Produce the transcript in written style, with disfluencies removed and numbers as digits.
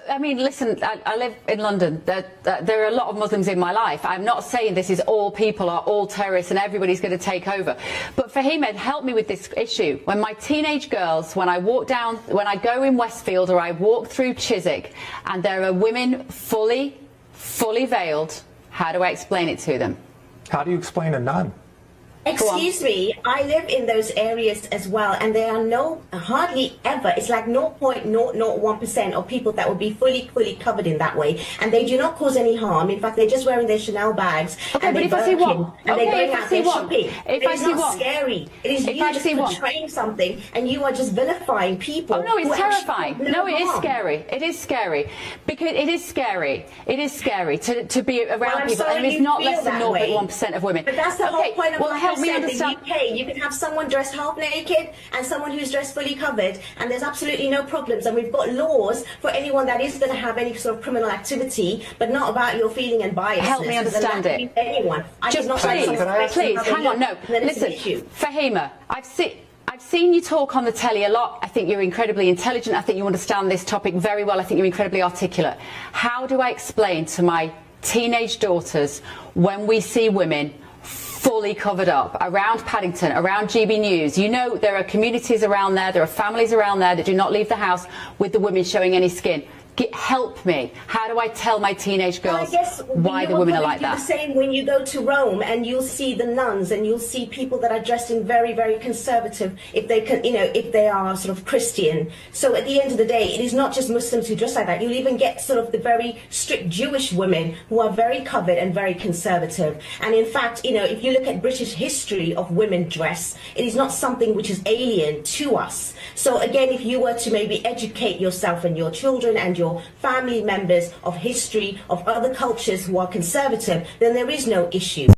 I mean, listen, I live in London. There are a lot of Muslims in my life. I'm not saying this is all people are all terrorists and everybody's going to take over. But Fahima, help me with this issue. When my teenage girls, when I go in Westfield or I walk through Chiswick and there are women fully veiled, how do I explain it to them? How do you explain a nun? Excuse me, I live in those areas as well, and there are hardly ever, it's like 0.001% of people that would be fully covered in that way, and they do not cause any harm. In fact, they're just wearing their Chanel bags, okay, and but if I see one, and okay, they bring if I out see their one, shopping. if I see one, scary. It is you just portraying something, and you are just vilifying people. Oh no, it's terrifying. No, it is scary. It is scary because it is scary. It is scary to be around people, and it's not less than 0.1% of women. But that's the whole point of what help me in understand. the UK, you can have someone dressed half naked and someone who's dressed fully covered, and there's absolutely no problems. And we've got laws for anyone that is going to have any sort of criminal activity, but not about your feeling and bias. Help me understand it. Anyone. Just please, hang on. No, listen, Fahima, I've seen you talk on the telly a lot. I think you're incredibly intelligent. I think you understand this topic very well. I think you're incredibly articulate. How do I explain to my teenage daughters when we see women fully covered up around Paddington, around GB News? You know, there are communities around there are families around there that do not leave the house with the women showing any skin. Help me. How do I tell my teenage girls why the women are like that? The same when you go to Rome and you'll see the nuns and you'll see people that are dressed in very conservative, if they can, if they are sort of Christian. So at the end of the day, it is not just Muslims who dress like that. You'll even get sort of the very strict Jewish women who are very covered and very conservative. And in fact, if you look at British history of women dress, it is not something which is alien to us. So again, if you were to maybe educate yourself and your children and your family members of history of other cultures who are conservative, then there is no issue.